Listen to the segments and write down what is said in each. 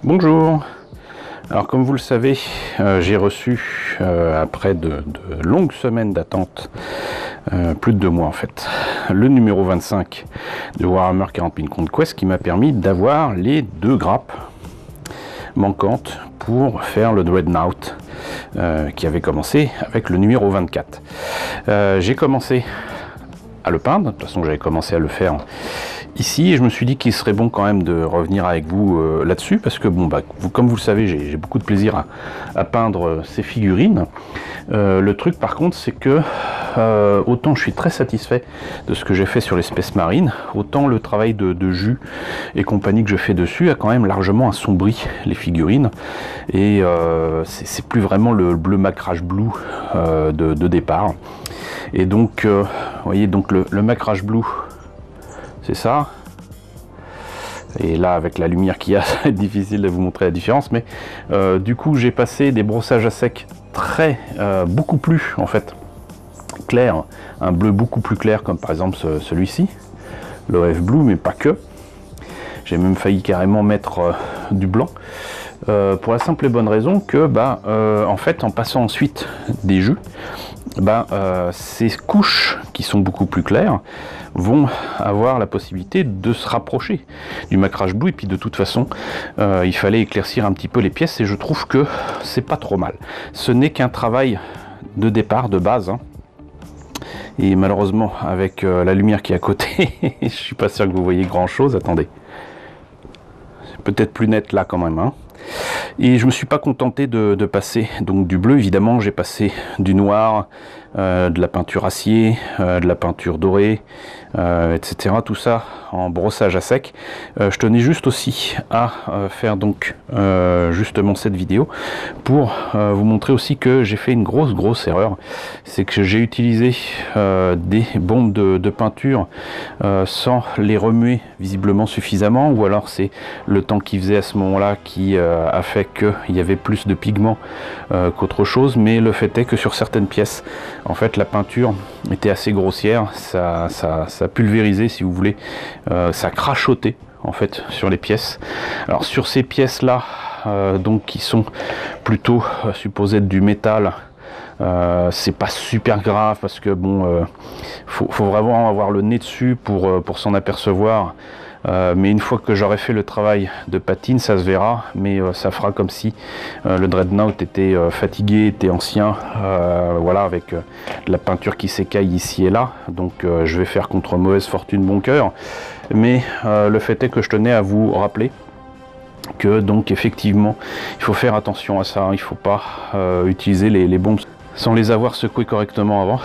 Bonjour. Alors comme vous le savez, j'ai reçu après de longues semaines d'attente, plus de 2 mois en fait, le numéro 25 de Warhammer 40 000 Conquest qui m'a permis d'avoir les 2 grappes manquantes pour faire le Dreadnought qui avait commencé avec le numéro 24. J'ai commencé à le peindre, de toute façon j'avais commencé à le faire ici et je me suis dit qu'il serait bon quand même de revenir avec vous là-dessus parce que bon bah comme vous le savez j'ai beaucoup de plaisir à peindre ces figurines. Le truc par contre c'est que autant je suis très satisfait de ce que j'ai fait sur les Space Marines, autant le travail de jus et compagnie que je fais dessus a quand même largement assombri les figurines et c'est plus vraiment le bleu Macrash Blue de départ. Et donc vous voyez donc le Macrash Blue c'est ça, et là avec la lumière qu'il y a ça va être difficile de vous montrer la différence, mais du coup j'ai passé des brossages à sec beaucoup plus en fait clair, un bleu beaucoup plus clair comme par exemple celui-ci, le F Blue, mais pas que. J'ai même failli carrément mettre du blanc pour la simple et bonne raison que en fait en passant ensuite des jus, ces couches qui sont beaucoup plus claires vont avoir la possibilité de se rapprocher du Macrash Blue, et puis de toute façon il fallait éclaircir un petit peu les pièces et je trouve que c'est pas trop mal. Ce n'est qu'un travail de départ, de base, hein. Et malheureusement avec la lumière qui est à côté je suis pas sûr que vous voyez grand chose. Attendez, c'est peut-être plus net là quand même, hein. Et je me suis pas contenté de passer donc du bleu, évidemment j'ai passé du noir, de la peinture acier, de la peinture dorée, etc. Tout ça en brossage à sec. Je tenais juste aussi à faire donc justement cette vidéo pour vous montrer aussi que j'ai fait une grosse erreur. C'est que j'ai utilisé des bombes de peinture sans les remuer visiblement suffisamment, ou alors c'est le temps qu'il faisait à ce moment-là qui a fait qu'il y avait plus de pigments qu'autre chose, mais le fait est que sur certaines pièces en fait la peinture était assez grossière, ça pulvérisait si vous voulez, ça crachotait en fait sur les pièces. Alors sur ces pièces là donc qui sont plutôt supposées être du métal, c'est pas super grave parce que bon faut vraiment avoir le nez dessus pour s'en apercevoir. Mais une fois que j'aurai fait le travail de patine, ça se verra, mais ça fera comme si le Dreadnought était fatigué, était ancien, voilà, avec de la peinture qui s'écaille ici et là. Donc je vais faire contre mauvaise fortune bon cœur, mais le fait est que je tenais à vous rappeler que donc effectivement il faut faire attention à ça, hein. Il faut pas utiliser les bombes sans les avoir secouées correctement avant,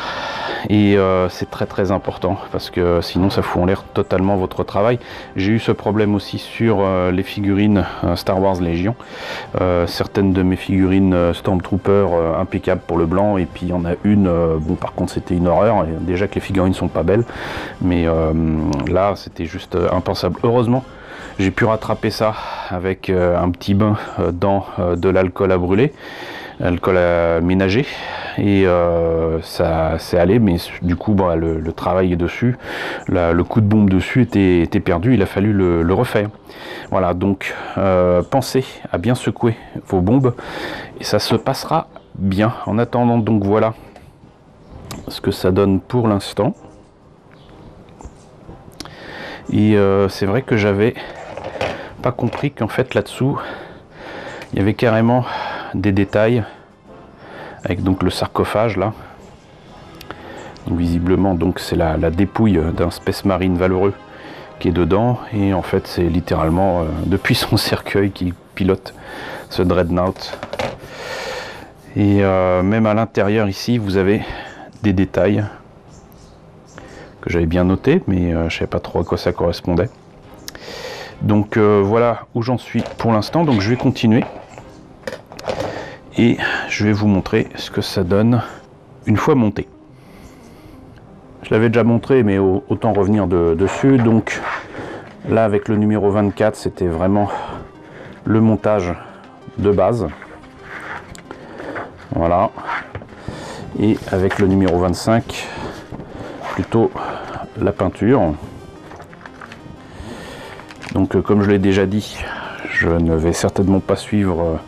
et c'est très important parce que sinon ça fout en l'air totalement votre travail. J'ai eu ce problème aussi sur les figurines Star Wars Légion, certaines de mes figurines Stormtrooper impeccables pour le blanc, et puis il y en a une, bon par contre c'était une horreur, déjà que les figurines sont pas belles, mais là c'était juste impensable. Heureusement j'ai pu rattraper ça avec un petit bain dans de l'alcool à brûler, alcool à ménager, et ça c'est allé, mais du coup le travail dessus, le coup de bombe dessus était perdu, il a fallu le refaire. Voilà, donc pensez à bien secouer vos bombes et ça se passera bien. En attendant, donc voilà ce que ça donne pour l'instant. Et c'est vrai que j'avais pas compris qu'en fait là-dessous il y avait carrément des détails avec donc le sarcophage là. Donc, visiblement donc c'est la dépouille d'un Space Marine valeureux qui est dedans, et en fait c'est littéralement depuis son cercueil qu'il pilote ce Dreadnought. Et même à l'intérieur ici vous avez des détails que j'avais bien noté, mais je savais pas trop à quoi ça correspondait. Donc voilà où j'en suis pour l'instant. Donc je vais continuer et je vais vous montrer ce que ça donne une fois monté. Je l'avais déjà montré, mais autant revenir dessus. Donc là avec le numéro 24 c'était vraiment le montage de base, voilà, et avec le numéro 25 plutôt la peinture. Donc comme je l'ai déjà dit, Je ne vais certainement pas suivre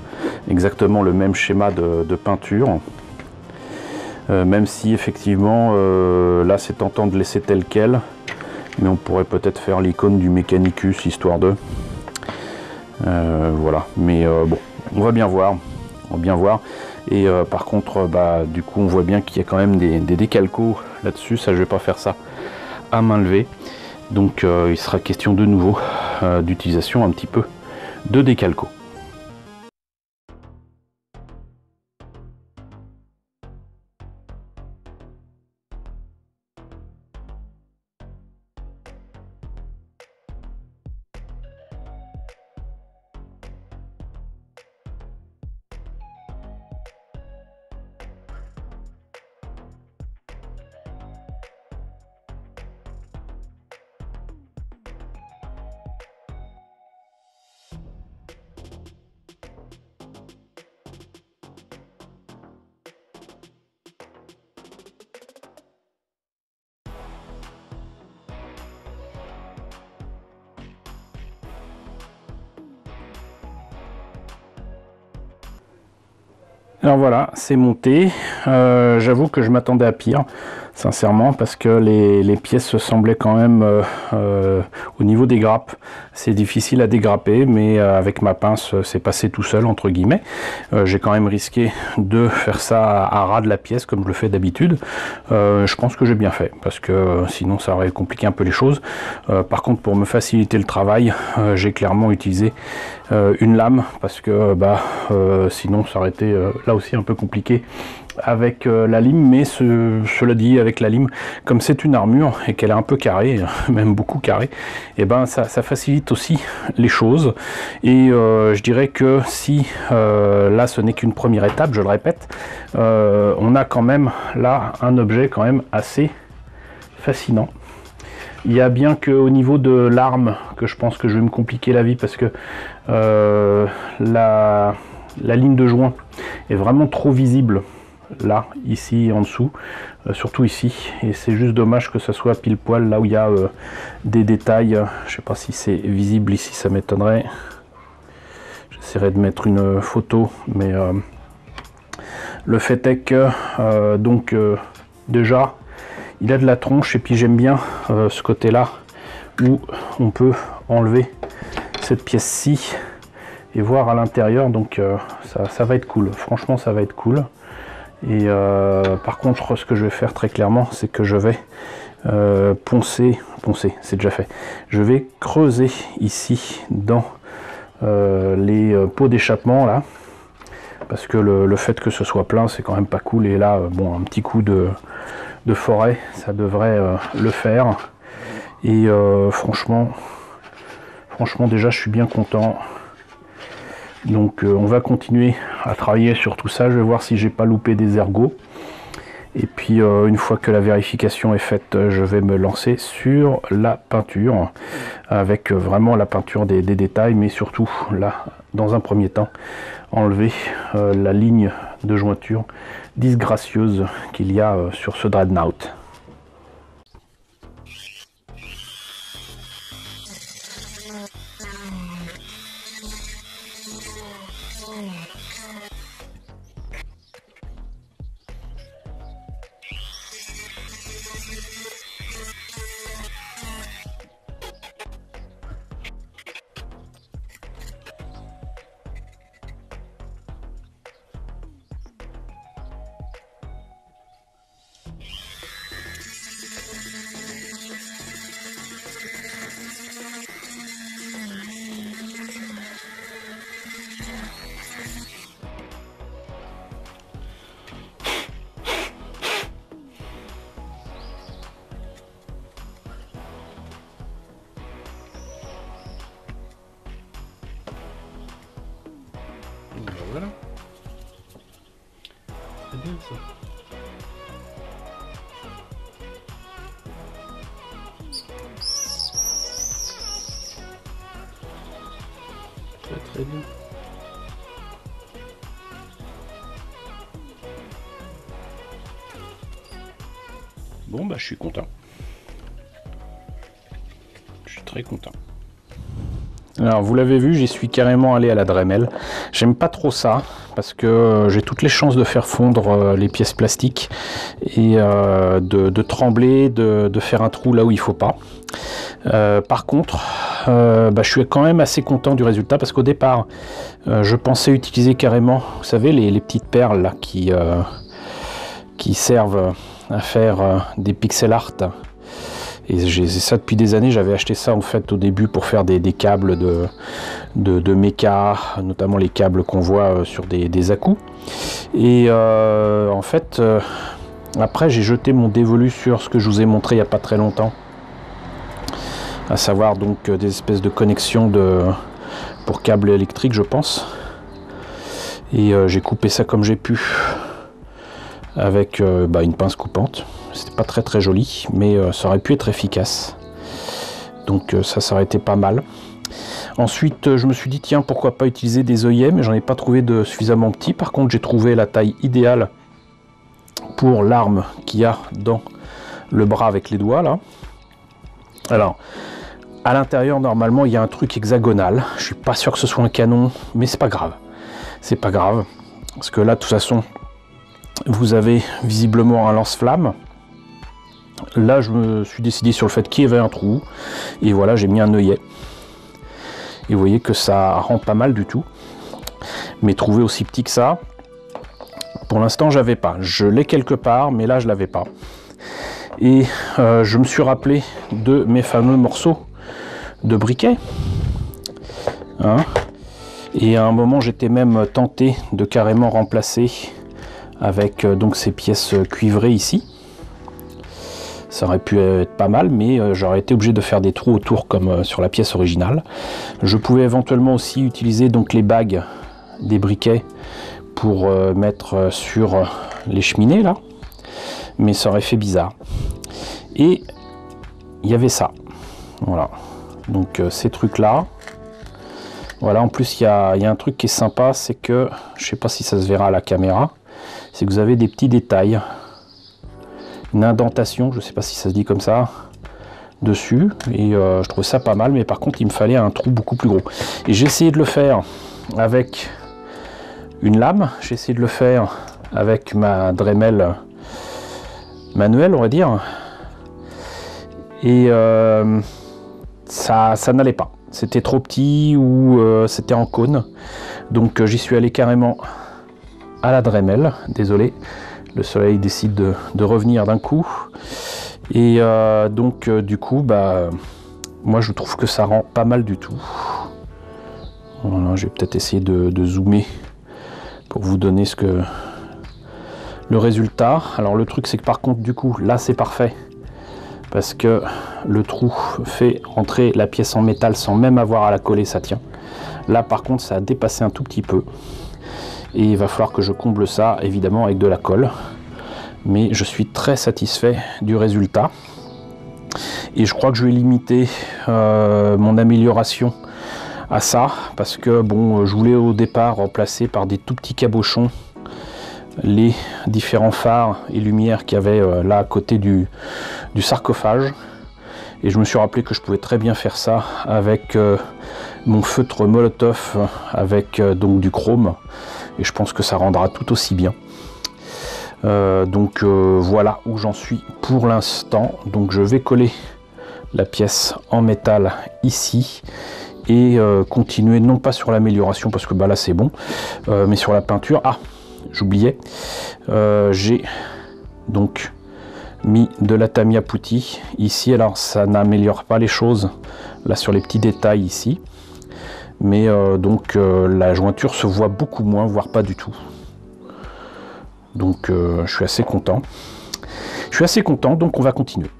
exactement le même schéma de peinture. Même si effectivement là c'est tentant de laisser tel quel, mais on pourrait peut-être faire l'icône du Mechanicus histoire de voilà, mais bon, on va bien voir, et par contre bah du coup on voit bien qu'il y a quand même des décalcos là-dessus. Ça, je vais pas faire ça à main levée, donc il sera question de nouveau d'utilisation un petit peu de décalco. Alors voilà, c'est monté. J'avoue que je m'attendais à pire, sincèrement, parce que les pièces semblaient quand même au niveau des grappes. C'est difficile à dégrapper, mais avec ma pince, c'est passé tout seul, entre guillemets. J'ai quand même risqué de faire ça à ras de la pièce, comme je le fais d'habitude. Je pense que j'ai bien fait, parce que sinon ça aurait compliqué un peu les choses. Par contre, pour me faciliter le travail, j'ai clairement utilisé une lame, parce que sinon ça aurait été là aussi un peu compliqué avec la lime. Mais cela dit, avec la lime, comme c'est une armure et qu'elle est un peu carrée, même beaucoup carrée, et ben ça facilite aussi les choses. Et je dirais que si là ce n'est qu'une première étape, je le répète, on a quand même là un objet quand même assez fascinant. Il y a bien qu'au niveau de l'arme que je pense que je vais me compliquer la vie, parce que la ligne de joint est vraiment trop visible là, ici en dessous, surtout ici, et c'est juste dommage que ça soit pile poil là où il y a des détails. Je sais pas si c'est visible ici, ça m'étonnerait. J'essaierai de mettre une photo, mais le fait est que déjà il a de la tronche, et puis j'aime bien ce côté là où on peut enlever cette pièce-ci et voir à l'intérieur. Donc ça va être cool, franchement ça va être cool. Et par contre, ce que je vais faire très clairement, c'est que je vais poncer, c'est déjà fait. Je vais creuser ici dans les pots d'échappement là, parce que le fait que ce soit plein, c'est quand même pas cool. Et là, bon, un petit coup de forêt, ça devrait le faire. Et franchement déjà je suis bien content. Donc on va continuer à travailler sur tout ça. Je vais voir si j'ai pas loupé des ergots, et puis une fois que la vérification est faite, je vais me lancer sur la peinture, avec vraiment la peinture des détails, mais surtout là, dans un premier temps, enlever la ligne de jointure disgracieuse qu'il y a sur ce Dreadnought. Voilà. C'est bien ça. Très bien. Bon bah je suis content. Je suis très content. Alors vous l'avez vu, j'y suis carrément allé à la Dremel. J'aime pas trop ça parce que j'ai toutes les chances de faire fondre les pièces plastiques et de trembler, de faire un trou là où il faut pas. Par contre, je suis quand même assez content du résultat parce qu'au départ, je pensais utiliser carrément, vous savez, les petites perles là, qui servent à faire des pixel art. Et j'ai ça depuis des années. J'avais acheté ça en fait au début pour faire des câbles de méca, notamment les câbles qu'on voit sur des à-coups. Et en fait, après j'ai jeté mon dévolu sur ce que je vous ai montré il n'y a pas très longtemps, à savoir donc des espèces de connexions pour câbles électriques, je pense. Et j'ai coupé ça comme j'ai pu avec une pince coupante. C'était pas très joli, mais ça aurait pu être efficace. Donc ça aurait été pas mal. Ensuite, je me suis dit, tiens, pourquoi pas utiliser des œillets, mais j'en ai pas trouvé de suffisamment petits. Par contre, j'ai trouvé la taille idéale pour l'arme qu'il y a dans le bras avec les doigts, là. Alors, à l'intérieur, normalement, il y a un truc hexagonal. Je suis pas sûr que ce soit un canon, mais c'est pas grave. C'est pas grave, parce que là, de toute façon, vous avez visiblement un lance-flamme. Là, je me suis décidé sur le fait qu'il y avait un trou. Et voilà, j'ai mis un œillet. Et vous voyez que ça rend pas mal du tout. Mais trouver aussi petit que ça, pour l'instant, j'avais pas. Je l'ai quelque part, mais là, je l'avais pas. Et je me suis rappelé de mes fameux morceaux de briquet. Hein, et à un moment, j'étais même tenté de carrément remplacer avec donc ces pièces cuivrées ici. Ça aurait pu être pas mal, mais j'aurais été obligé de faire des trous autour comme sur la pièce originale. Je pouvais éventuellement aussi utiliser donc les bagues des briquets pour mettre sur les cheminées là, mais ça aurait fait bizarre. Et il y avait ça, voilà. Donc ces trucs là, voilà. En plus il y a un truc qui est sympa, c'est que je sais pas si ça se verra à la caméra, c'est que vous avez des petits détails. Une indentation, je sais pas si ça se dit comme ça, dessus, et je trouve ça pas mal, mais par contre il me fallait un trou beaucoup plus gros. Et j'ai essayé de le faire avec une lame, j'ai essayé de le faire avec ma Dremel manuelle, on va dire, et ça n'allait pas. C'était trop petit ou c'était en cône, donc j'y suis allé carrément à la Dremel, désolé. Le soleil décide de revenir d'un coup. Et donc du coup, moi je trouve que ça rend pas mal du tout. Voilà, je vais peut-être essayer de zoomer pour vous donner le résultat. Alors le truc c'est que par contre du coup, là c'est parfait. Parce que le trou fait entrer la pièce en métal sans même avoir à la coller, ça tient. Là par contre ça a dépassé un tout petit peu. Et il va falloir que je comble ça évidemment avec de la colle, mais je suis très satisfait du résultat et je crois que je vais limiter mon amélioration à ça, parce que bon, je voulais au départ remplacer par des tout petits cabochons les différents phares et lumières qu'il y avait là à côté du sarcophage, et je me suis rappelé que je pouvais très bien faire ça avec mon feutre Molotov avec donc du chrome. Et je pense que ça rendra tout aussi bien. Donc voilà où j'en suis pour l'instant. Donc je vais coller la pièce en métal ici et continuer non pas sur l'amélioration parce que là c'est bon, mais sur la peinture. Ah, j'oubliais, j'ai donc mis de la Tamiya Putty ici. Alors ça n'améliore pas les choses là sur les petits détails ici. Mais donc la jointure se voit beaucoup moins, voire pas du tout. Donc je suis assez content. Je suis assez content, donc on va continuer.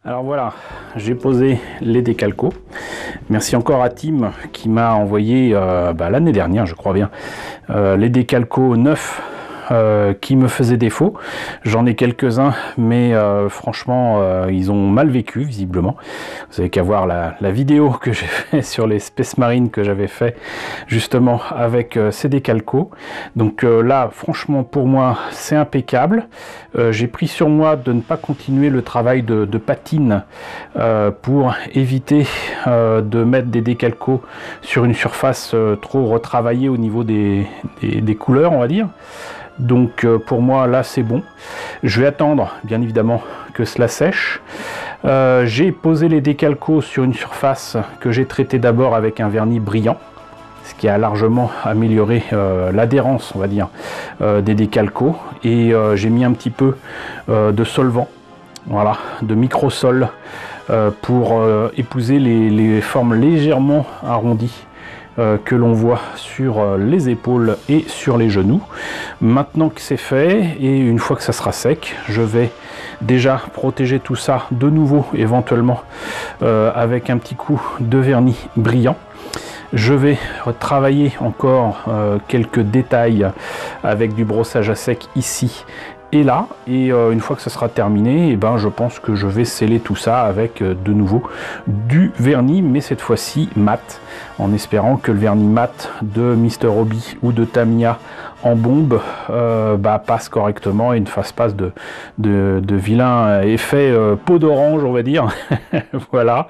Alors voilà, j'ai posé les décalcos. Merci encore à Tim qui m'a envoyé l'année dernière, je crois bien, les décalcos neufs qui me faisaient défaut. J'en ai quelques-uns, mais franchement, ils ont mal vécu, visiblement. Vous avez qu'à voir la vidéo que j'ai fait sur les Space Marines que j'avais fait justement avec ces décalcos. Donc là, franchement, pour moi, c'est impeccable. J'ai pris sur moi de ne pas continuer le travail de patine pour éviter de mettre des décalcos sur une surface trop retravaillée au niveau des couleurs, on va dire. Donc pour moi là c'est bon. Je vais attendre bien évidemment que cela sèche. J'ai posé les décalcos sur une surface que j'ai traitée d'abord avec un vernis brillant, ce qui a largement amélioré l'adhérence, on va dire, des décalcos. Et j'ai mis un petit peu de solvant, voilà, de microsol, pour épouser les formes légèrement arrondies que l'on voit sur les épaules et sur les genoux. Maintenant que c'est fait, et une fois que ça sera sec, je vais déjà protéger tout ça de nouveau, éventuellement avec un petit coup de vernis brillant. Je vais travailler encore quelques détails avec du brossage à sec ici et là, et une fois que ça sera terminé, et ben je pense que je vais sceller tout ça avec de nouveau du vernis, mais cette fois-ci mat, en espérant que le vernis mat de Mr. Hobby ou de Tamiya en bombe passe correctement et ne fasse pas de vilain effet peau d'orange, on va dire. Voilà.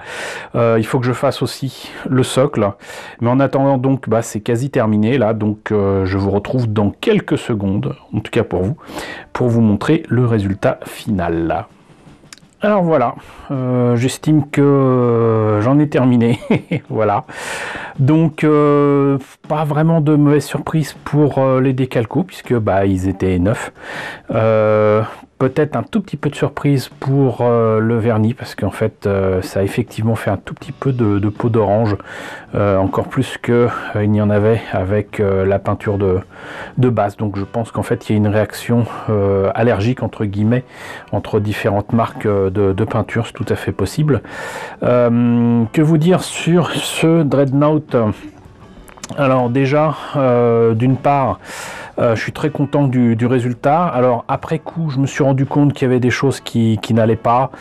Il faut que je fasse aussi le socle, mais en attendant, donc c'est quasi terminé là, donc je vous retrouve dans quelques secondes, en tout cas pour vous montrer le résultat final là. Alors voilà, j'estime que j'en ai terminé. Voilà, donc pas vraiment de mauvaise surprise pour les décalcos, puisque ils étaient neufs. Peut-être un tout petit peu de surprise pour le vernis, parce qu'en fait ça a effectivement fait un tout petit peu de peau d'orange, encore plus que il n'y en avait avec la peinture de base. Donc je pense qu'en fait il y a une réaction allergique entre guillemets entre différentes marques de peinture, c'est tout à fait possible. Que vous dire sur ce Dreadnought? Alors déjà, d'une part, je suis très content du résultat. Alors après coup, je me suis rendu compte qu'il y avait des choses qui n'allaient pas,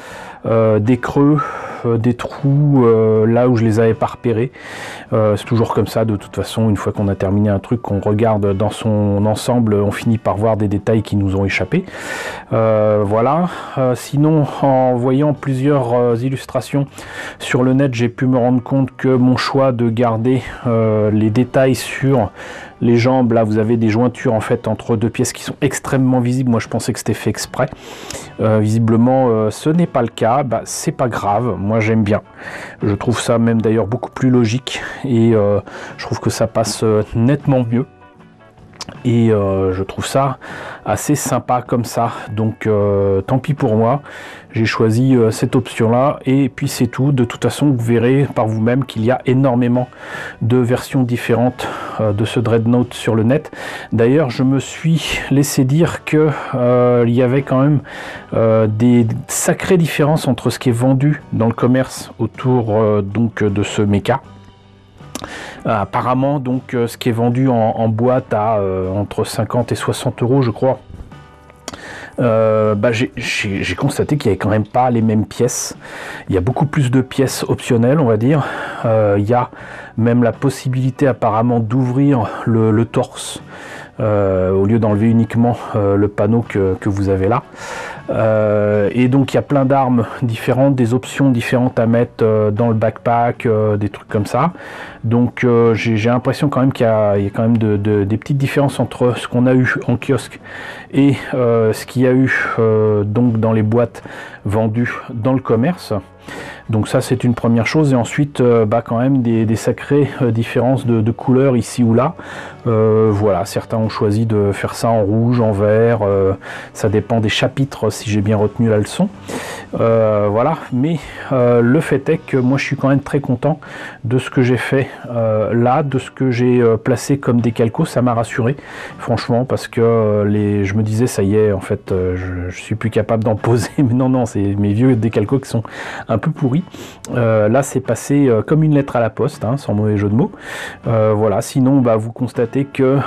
des creux, des trous là où je les avais pas repérés. C'est toujours comme ça de toute façon, une fois qu'on a terminé un truc, qu'on regarde dans son ensemble, on finit par voir des détails qui nous ont échappé. Voilà. Sinon, en voyant plusieurs illustrations sur le net, j'ai pu me rendre compte que mon choix de garder les détails sur les jambes, là vous avez des jointures en fait entre deux pièces qui sont extrêmement visibles. Moi je pensais que c'était fait exprès, visiblement ce n'est pas le cas. C'est pas grave, moi j'aime bien, je trouve ça même d'ailleurs beaucoup plus logique, et je trouve que ça passe nettement mieux, et je trouve ça assez sympa comme ça. Donc tant pis pour moi, j'ai choisi cette option là, et puis c'est tout. De toute façon vous verrez par vous-même qu'il y a énormément de versions différentes de ce Dreadnought sur le net. D'ailleurs je me suis laissé dire que il y avait quand même des sacrées différences entre ce qui est vendu dans le commerce autour donc de ce mecha. Apparemment donc ce qui est vendu en boîte à entre 50 et 60 euros je crois. J'ai constaté qu'il n'y avait quand même pas les mêmes pièces. Il y a beaucoup plus de pièces optionnelles, on va dire. Il y a même la possibilité apparemment d'ouvrir le torse au lieu d'enlever uniquement le panneau que vous avez là. Et donc il y a plein d'armes différentes, des options différentes à mettre dans le backpack, des trucs comme ça. Donc j'ai l'impression quand même qu'il y a quand même des petites différences entre ce qu'on a eu en kiosque et ce qu'il y a eu donc dans les boîtes vendues dans le commerce. Donc ça c'est une première chose, et ensuite quand même des sacrées différences de couleurs ici ou là. Voilà, certains ont choisi de faire ça en rouge, en vert, ça dépend des chapitres si j'ai bien retenu la leçon. Voilà, mais le fait est que moi je suis quand même très content de ce que j'ai fait là, de ce que j'ai placé comme décalco. Ça m'a rassuré franchement, parce que je me disais ça y est en fait je suis plus capable d'en poser, mais non, c'est mes vieux décalcos qui sont un peu pourri. Là c'est passé comme une lettre à la poste, hein, sans mauvais jeu de mots. Voilà, sinon bah, vous constatez que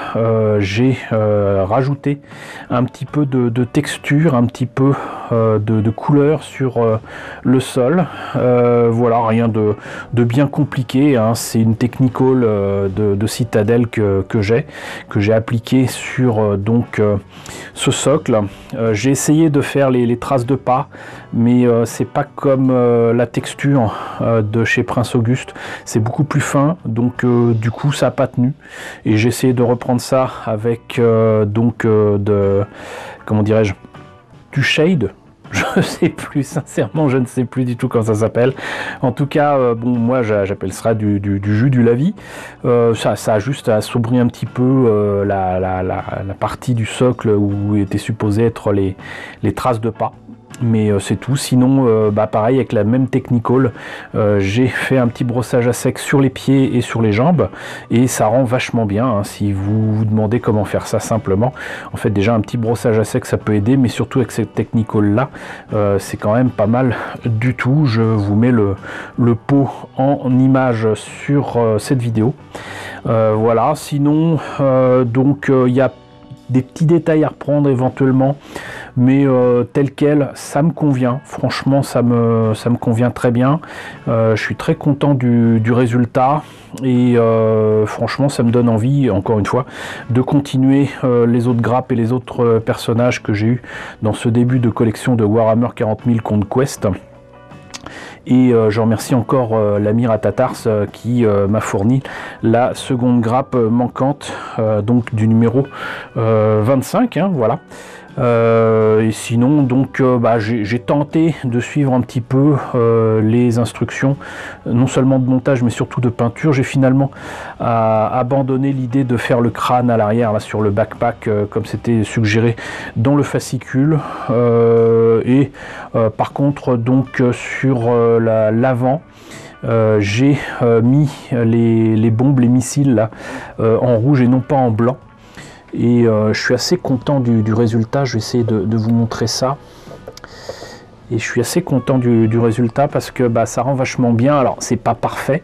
j'ai rajouté un petit peu de texture, un petit peu de couleur sur le sol. Voilà, rien de bien compliqué, hein. C'est une technical de Citadel que j'ai appliqué sur donc ce socle. J'ai essayé de faire les traces de pas, mais c'est pas comme la texture de chez Prince Auguste, c'est beaucoup plus fin, donc du coup ça n'a pas tenu, et j'ai essayé de reprendre ça avec donc comment dirais-je, du shade. Je sais plus, sincèrement, je ne sais plus du tout comment ça s'appelle. En tout cas, bon, moi j'appelle ça du jus du lavis. Ça a juste assombri un petit peu la partie du socle où étaient supposées être les traces de pas. Mais c'est tout. Sinon, bah, pareil, avec la même technical, j'ai fait un petit brossage à sec sur les pieds et sur les jambes, et ça rend vachement bien, hein. Si vous vous demandez comment faire ça simplement, en fait déjà un petit brossage à sec ça peut aider, mais surtout avec cette technical là, c'est quand même pas mal du tout. Je vous mets le pot en image sur cette vidéo. Voilà, sinon donc il y a des petits détails à reprendre éventuellement, mais tel quel ça me convient, franchement ça me convient très bien. Je suis très content du résultat, et franchement ça me donne envie, encore une fois, de continuer les autres grappes et les autres personnages que j'ai eu dans ce début de collection de Warhammer 40 000 Conquest. Et je remercie encore l'ami Ratatars qui m'a fourni la seconde grappe manquante, donc du numéro 25, hein, voilà. Et sinon donc bah, j'ai tenté de suivre un petit peu les instructions, non seulement de montage mais surtout de peinture. J'ai finalement abandonné l'idée de faire le crâne à l'arrière là sur le backpack comme c'était suggéré dans le fascicule, et par contre donc sur l'avant, j'ai mis les bombes, les missiles là, en rouge et non pas en blanc. Et je suis assez content du résultat. Je vais essayer de vous montrer ça. Et je suis assez content du résultat parce que bah, ça rend vachement bien. Alors c'est pas parfait,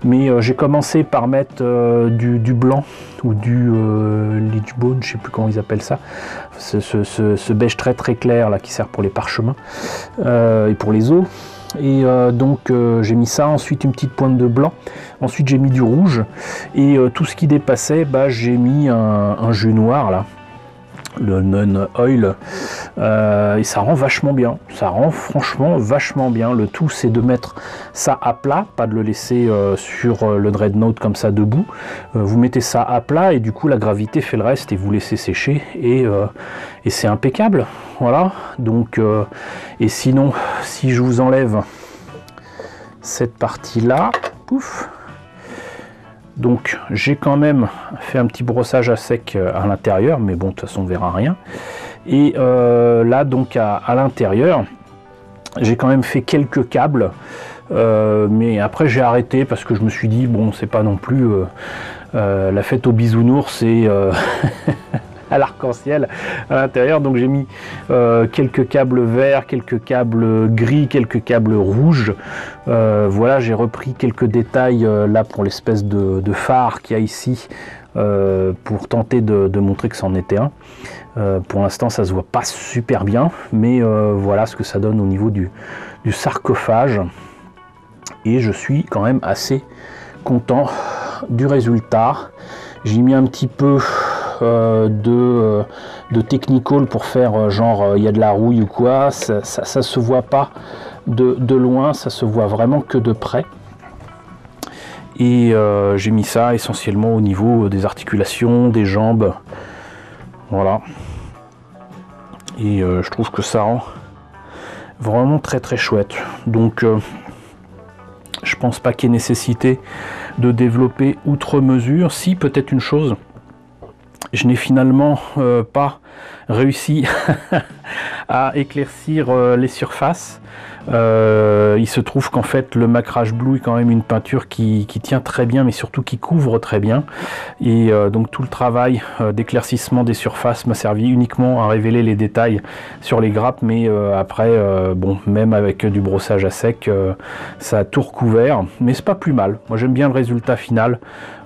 mais j'ai commencé par mettre du blanc ou du Lichbone, je sais plus comment ils appellent ça, ce beige très très clair là qui sert pour les parchemins et pour les os. Et donc j'ai mis ça, ensuite une petite pointe de blanc, ensuite j'ai mis du rouge, et tout ce qui dépassait, bah, j'ai mis un jus noir là, le non oil, et ça rend vachement bien, ça rend franchement vachement bien. Le tout c'est de mettre ça à plat, pas de le laisser sur le Dreadnought comme ça debout. Vous mettez ça à plat et du coup la gravité fait le reste et vous laissez sécher, et c'est impeccable. Voilà, donc et sinon si je vous enlève cette partie là, pouf, donc j'ai quand même fait un petit brossage à sec à l'intérieur, mais bon de toute façon on verra rien. Et là donc à l'intérieur j'ai quand même fait quelques câbles, mais après j'ai arrêté parce que je me suis dit bon c'est pas non plus la fête aux bisounours et à l'arc-en-ciel à l'intérieur, donc j'ai mis quelques câbles verts, quelques câbles gris, quelques câbles rouges. Voilà, j'ai repris quelques détails là pour l'espèce de phare qu'il y a ici, pour tenter de montrer que c'en était un. Pour l'instant ça se voit pas super bien, mais voilà ce que ça donne au niveau du sarcophage, et je suis quand même assez content du résultat. J'ai mis un petit peu de technical pour faire genre il y a de la rouille ou quoi, ça se voit pas de loin, ça se voit vraiment que de près. Et j'ai mis ça essentiellement au niveau des articulations, des jambes, voilà. Et je trouve que ça rend vraiment très très chouette. Donc je pense pas qu'il y ait nécessité de développer outre mesure. Si, peut-être une chose, je n'ai finalement pas réussi à éclaircir les surfaces. Il se trouve qu'en fait le Macrage Blue est quand même une peinture qui tient très bien, mais surtout qui couvre très bien, et donc tout le travail d'éclaircissement des surfaces m'a servi uniquement à révéler les détails sur les grappes, mais après bon, même avec du brossage à sec ça a tout recouvert, mais c'est pas plus mal. Moi j'aime bien le résultat final.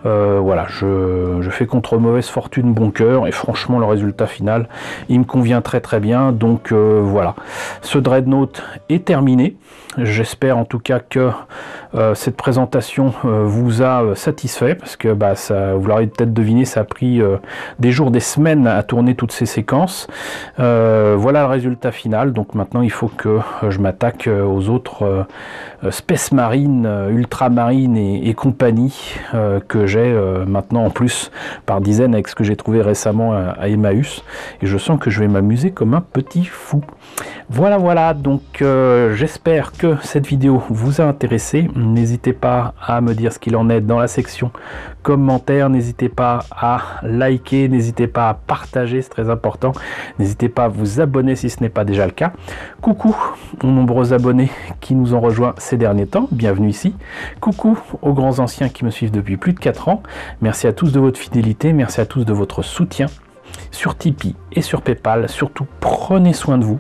Voilà, je fais contre mauvaise fortune bon cœur, et franchement le résultat final il me convient très très bien. Donc voilà, ce Dreadnought est terminé. J'espère en tout cas que cette présentation vous a satisfait, parce que bah, ça, vous l'aurez peut-être deviné, ça a pris des jours, des semaines à tourner toutes ces séquences. Voilà le résultat final. Donc maintenant il faut que je m'attaque aux autres Space Marine, Ultramarine et compagnie que j'ai maintenant en plus par dizaines, avec ce que j'ai trouvé récemment à Emmaüs, et je sens que je vais m'amuser comme un petit fou. Voilà, donc j'espère que cette vidéo vous a intéressé. N'hésitez pas à me dire ce qu'il en est dans la section commentaires, n'hésitez pas à liker, n'hésitez pas à partager, c'est très important, n'hésitez pas à vous abonner si ce n'est pas déjà le cas. Coucou aux nombreux abonnés qui nous ont rejoints ces derniers temps, bienvenue ici. Coucou aux grands anciens qui me suivent depuis plus de 4 ans, merci à tous de votre fidélité, merci à tous de votre soutien sur Tipeee et sur Paypal. Surtout prenez soin de vous.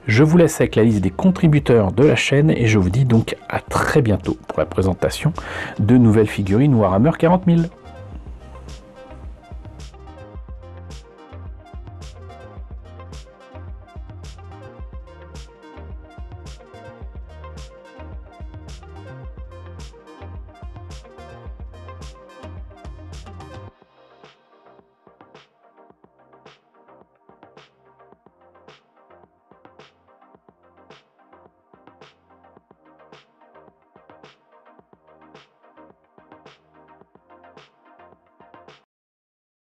Je vous laisse avec la liste des contributeurs de la chaîne, et je vous dis donc à très bientôt pour la présentation de nouvelles figurines Warhammer 40 000.